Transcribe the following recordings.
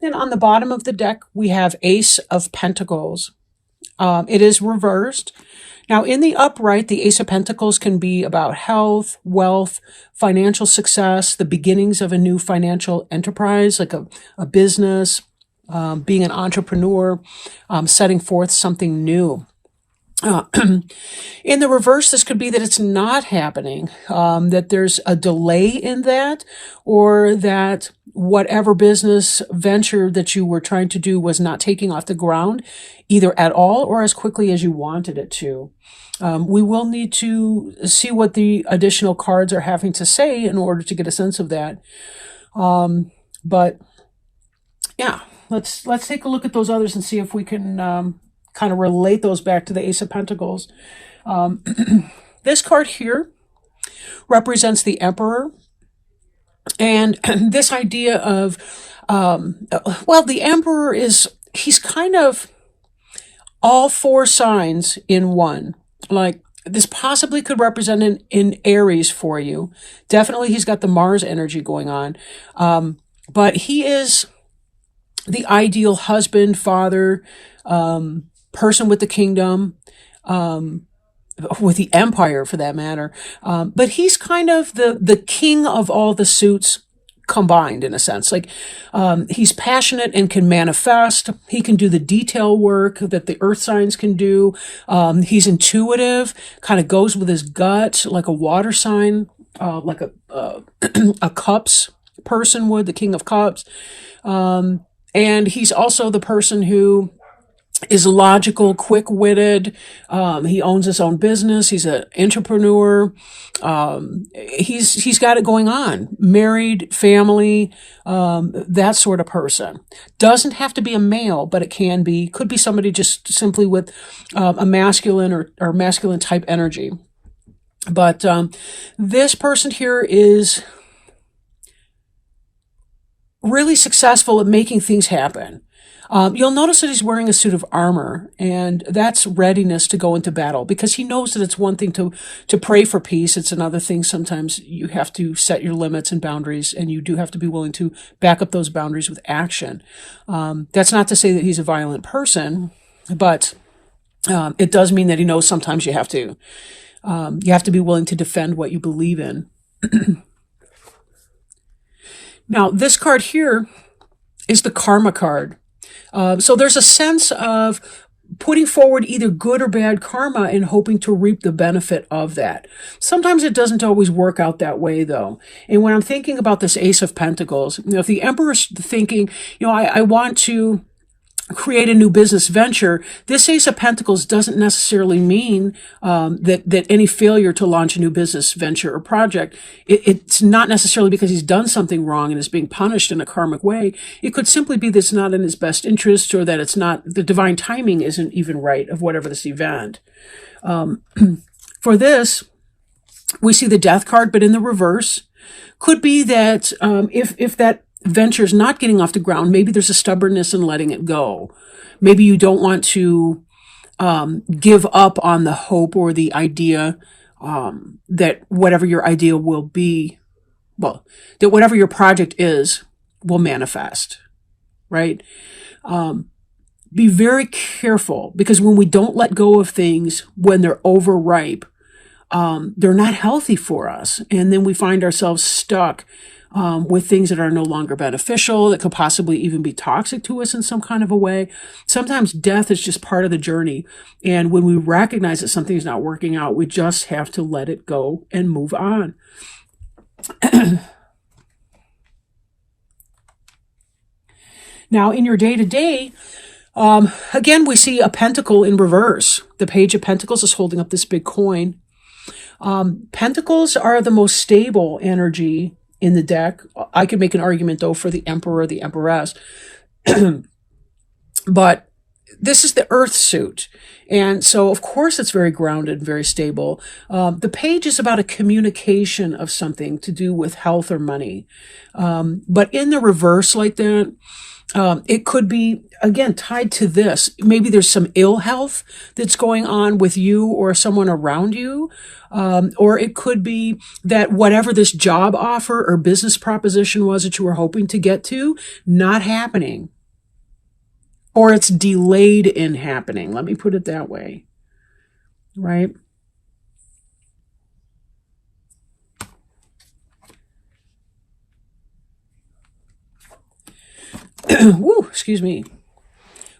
Then on the bottom of the deck, we have Ace of Pentacles. It is reversed. Now, in the upright, the Ace of Pentacles can be about health, wealth, financial success, the beginnings of a new financial enterprise, like a business, being an entrepreneur, setting forth something new. In the reverse, this could be that it's not happening, that there's a delay in that, or that whatever business venture that you were trying to do was not taking off the ground, either at all or as quickly as you wanted it to. We will need to see what the additional cards are having to say in order to get a sense of that. But yeah, let's take a look at those others and see if we can kind of relate those back to the Ace of Pentacles. This card here represents the Emperor. And this idea of, well, the Emperor he's kind of all four signs in one. Like, this possibly could represent in Aries for you. Definitely he's got the Mars energy going on. But he is the ideal husband, father, person with the kingdom, with the empire for that matter. But he's kind of the king of all the suits combined, in a sense. Like, he's passionate and can manifest. He can do the detail work that the earth signs can do. He's intuitive, kind of goes with his gut, like a water sign, like a cups person would, the king of cups. And he's also the person who is logical, quick-witted. He owns his own business. He's an entrepreneur. He's got it going on. Married, family, that sort of person. Doesn't have to be a male, but it could be somebody just simply with a masculine or masculine type energy. But this person here is really successful at making things happen. You'll notice that he's wearing a suit of armor, and that's readiness to go into battle, because he knows that it's one thing to pray for peace. It's another thing. Sometimes you have to set your limits and boundaries, and you do have to be willing to back up those boundaries with action. That's not to say that he's a violent person, but it does mean that he knows sometimes you have to be willing to defend what you believe in. Now, this card here is the Karma card. So there's a sense of putting forward either good or bad karma and hoping to reap the benefit of that. Sometimes it doesn't always work out that way, though. And when I'm thinking about this Ace of Pentacles, if the Emperor's thinking, I want to create a new business venture, this Ace of Pentacles doesn't necessarily mean that any failure to launch a new business venture or project, it's not necessarily because he's done something wrong and is being punished in a karmic way. It could simply be that it's not in his best interest, or that it's not, the divine timing isn't even right of whatever this event. For this, we see the Death card, but in the reverse. Could be that if that venture's not getting off the ground, maybe there's a stubbornness in letting it go. Maybe you don't want to give up on the hope or the idea that whatever your idea will be, that whatever your project is will manifest, right? Be very careful, because when we don't let go of things when they're overripe, they're not healthy for us. And then we find ourselves stuck with things that are no longer beneficial, that could possibly even be toxic to us in some kind of a way. Sometimes death is just part of the journey. And when we recognize that something is not working out, we just have to let it go and move on. Now, in your day-to-day, again, we see a pentacle in reverse. The Page of Pentacles is holding up this big coin. Pentacles are the most stable energy in the deck. I could make an argument, though, for the Emperor, the Empress. But this is the Earth suit. And so, of course, it's very grounded, very stable. The Page is about a communication of something to do with health or money. But in the reverse like that, It could be, again, tied to this. Maybe there's some ill health that's going on with you or someone around you. Or it could be that whatever this job offer or business proposition was that you were hoping to get to, not happening. Or it's delayed in happening. Let me put it that way. Right? Woo, excuse me.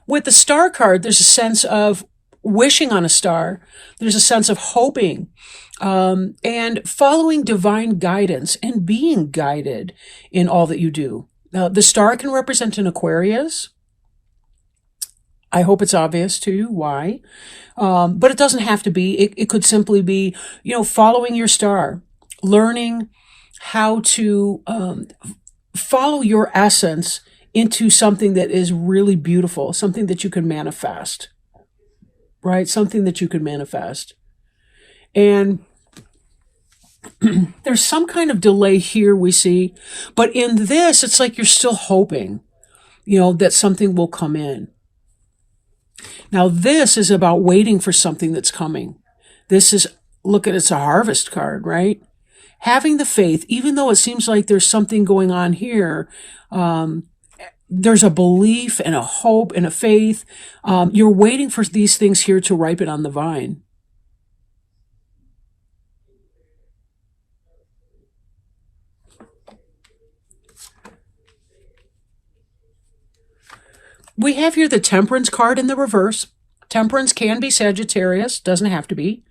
With the star card, there's a sense of wishing on a star. There's a sense of hoping and following divine guidance and being guided in all that you do. Now, the star can represent an Aquarius. I hope it's obvious to you why. But it doesn't have to be. It could simply be, following your star, learning how to follow your essence into something that is really beautiful, something that you can manifest, right? Something that you can manifest. And there's some kind of delay here we see, but in this, it's like you're still hoping, that something will come in. Now, this is about waiting for something that's coming. This is, it's a harvest card, right? Having the faith, even though it seems like there's something going on here, there's a belief and a hope and a faith. You're waiting for these things here to ripen on the vine. We have here the Temperance card in the reverse. Temperance can be Sagittarius, doesn't have to be,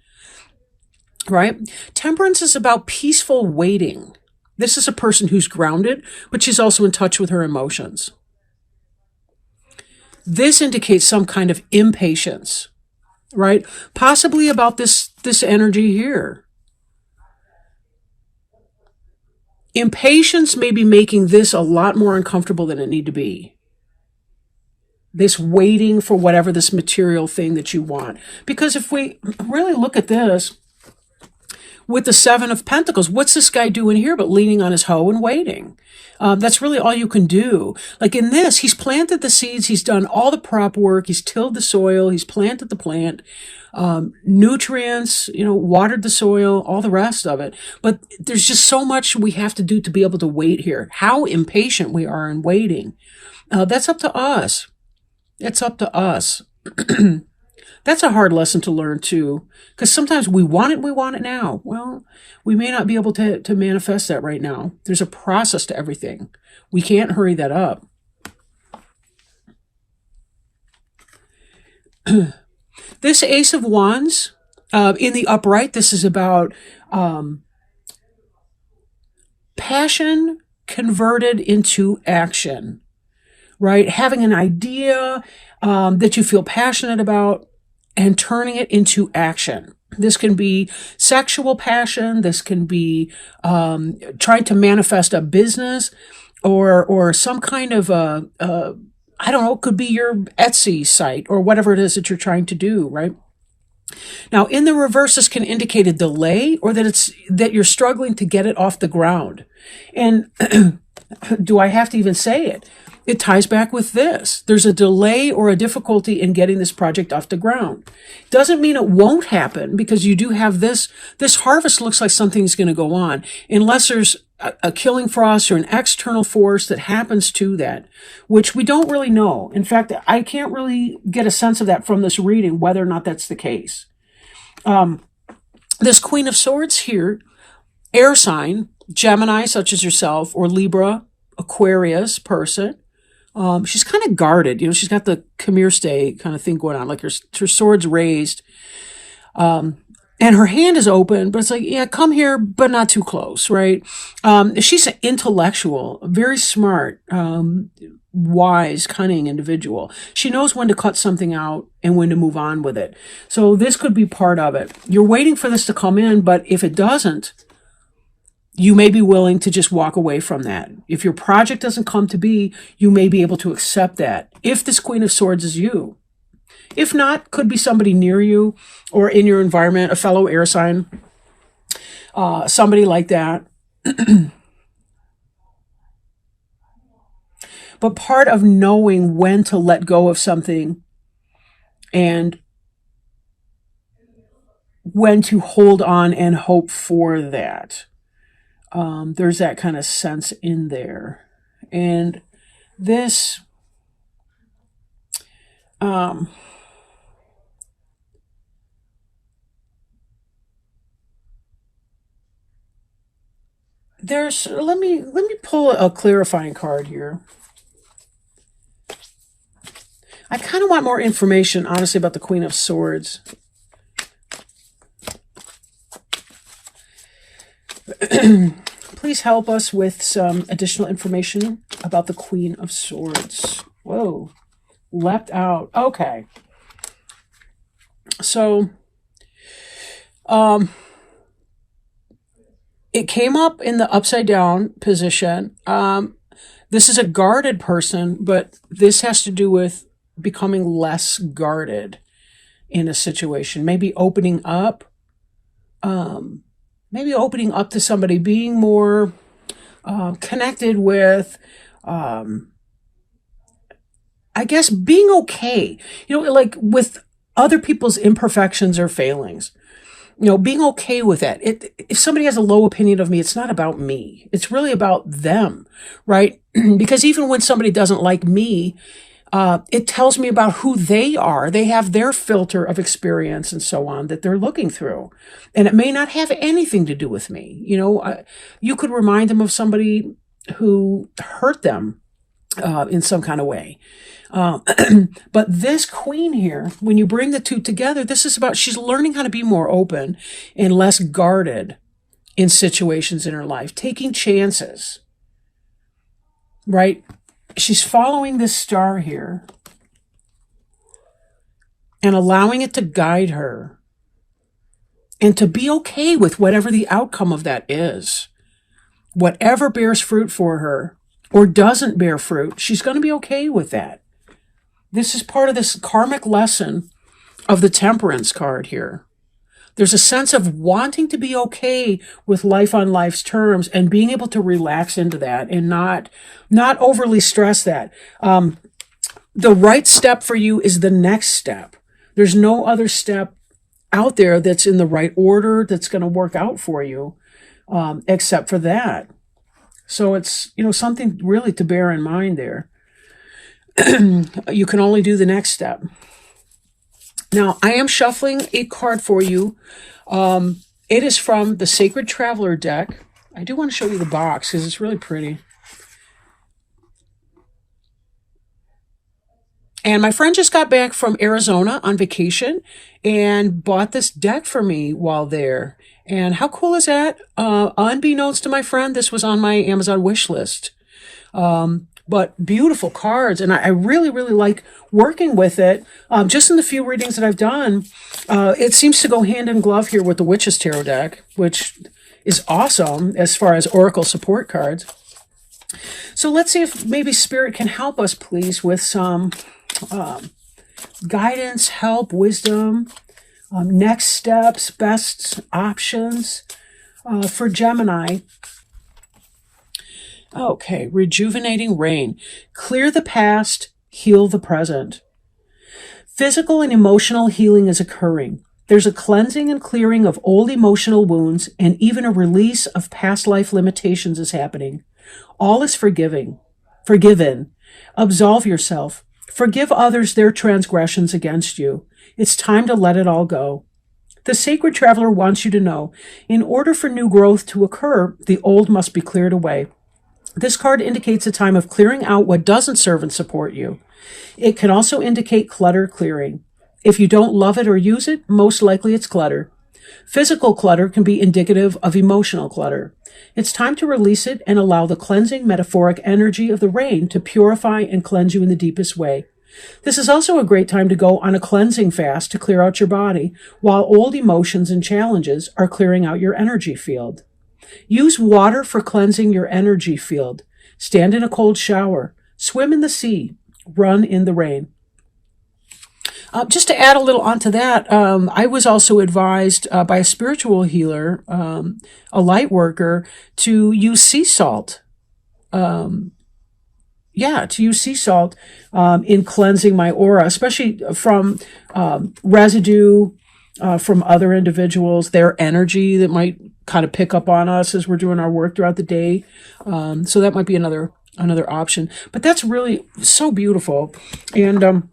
right? Temperance is about peaceful waiting. This is a person who's grounded, but she's also in touch with her emotions. This indicates some kind of impatience, right? Possibly about this energy here. Impatience may be making this a lot more uncomfortable than it need to be. This waiting for whatever this material thing that you want. Because if we really look at this, with the Seven of Pentacles, what's this guy doing here but leaning on his hoe and waiting? That's really all you can do. Like in this, he's planted the seeds, he's done all the prep work, he's tilled the soil, he's planted the plant, nutrients, watered the soil, all the rest of it. But there's just so much we have to do to be able to wait here. How impatient we are in waiting. That's up to us. It's up to us. That's a hard lesson to learn too, because sometimes we want it now. Well, we may not be able to manifest that right now. There's a process to everything. We can't hurry that up. This Ace of Wands, in the upright, this is about passion converted into action, right? Having an idea that you feel passionate about and turning it into action. This can be sexual passion. This can be trying to manifest a business or some kind of I don't know, it could be your Etsy site or whatever it is that you're trying to do, right? Now, in the reverse, this can indicate a delay or that you're struggling to get it off the ground. And do I have to even say it? It ties back with this. There's a delay or a difficulty in getting this project off the ground. Doesn't mean it won't happen, because you do have this harvest looks like something's going to go on, unless there's a killing frost or an external force that happens to that, which we don't really know. In fact, I can't really get a sense of that from this reading, whether or not that's the case. This Queen of Swords here, air sign, Gemini, such as yourself, or Libra, Aquarius person. She's kind of guarded, she's got the come here, stay kind of thing going on, like her sword's raised. And her hand is open, but it's like, yeah, come here, but not too close, right? She's an intellectual, very smart, wise, cunning individual. She knows when to cut something out and when to move on with it. So this could be part of it. You're waiting for this to come in, but if it doesn't, you may be willing to just walk away from that. If your project doesn't come to be, you may be able to accept that. If this Queen of Swords is you. If not, could be somebody near you or in your environment, a fellow air sign, somebody like that. But part of knowing when to let go of something and when to hold on and hope for that. There's that kind of sense in there. And this, let me pull a clarifying card here. I kind of want more information, honestly, about the Queen of Swords. Please help us with some additional information about the Queen of Swords. Whoa, leapt out. Okay. So, it came up in the upside down position. This is a guarded person, but this has to do with becoming less guarded in a situation. Maybe opening up. Maybe opening up to somebody, being more connected with, I guess, being okay. You know, like with other people's imperfections or failings. You know, being okay with that. If somebody has a low opinion of me, it's not about me. It's really about them, right? Because even when somebody doesn't like me, it tells me about who they are. They have their filter of experience and so on that they're looking through. And it may not have anything to do with me. You know, you could remind them of somebody who hurt them in some kind of way. But this queen here, when you bring the two together, this is about, she's learning how to be more open and less guarded in situations in her life, taking chances, right? She's following this star here and allowing it to guide her and to be okay with whatever the outcome of that is. Whatever bears fruit for her or doesn't bear fruit, she's going to be okay with that. This is part of this karmic lesson of the Temperance card here. There's a sense of wanting to be okay with life on life's terms and being able to relax into that and not overly stress that. The right step for you is the next step. There's no other step out there that's in the right order that's going to work out for you, except for that. So it's, you know, something really to bear in mind there. You can only do the next step. Now, I am shuffling a card for you. It is from the Sacred Traveler deck. I do want to show you the box because it's really pretty. And my friend just got back from Arizona on vacation and bought this deck for me while there. And how cool is that? Unbeknownst to my friend, this was on my Amazon wish list. But beautiful cards, and I really, really like working with it. Just in the few readings that I've done, it seems to go hand in glove here with the Witch's Tarot deck, which is awesome as far as Oracle support cards. So let's see if maybe Spirit can help us, please, with some guidance, help, wisdom, next steps, best options for Gemini. Okay, rejuvenating rain. Clear the past, heal the present. Physical and emotional healing is occurring. There's a cleansing and clearing of old emotional wounds, and even a release of past life limitations is happening. All is forgiven. Absolve yourself. Forgive others their transgressions against you. It's time to let it all go. The Sacred Traveler wants you to know, in order for new growth to occur, the old must be cleared away. This card indicates a time of clearing out what doesn't serve and support you. It can also indicate clutter clearing. If you don't love it or use it, most likely it's clutter. Physical clutter can be indicative of emotional clutter. It's time to release it and allow the cleansing, metaphoric energy of the rain to purify and cleanse you in the deepest way. This is also a great time to go on a cleansing fast to clear out your body, while old emotions and challenges are clearing out your energy field. Use water for cleansing your energy field. Stand in a cold shower. Swim in the sea. Run in the rain. Just to add a little onto that, I was also advised by a spiritual healer, a light worker, to use sea salt. yeah, to use sea salt in cleansing my aura, especially from residue from other individuals, their energy that might kind of pick up on us as we're doing our work throughout the day. So that might be another option. But that's really so beautiful. And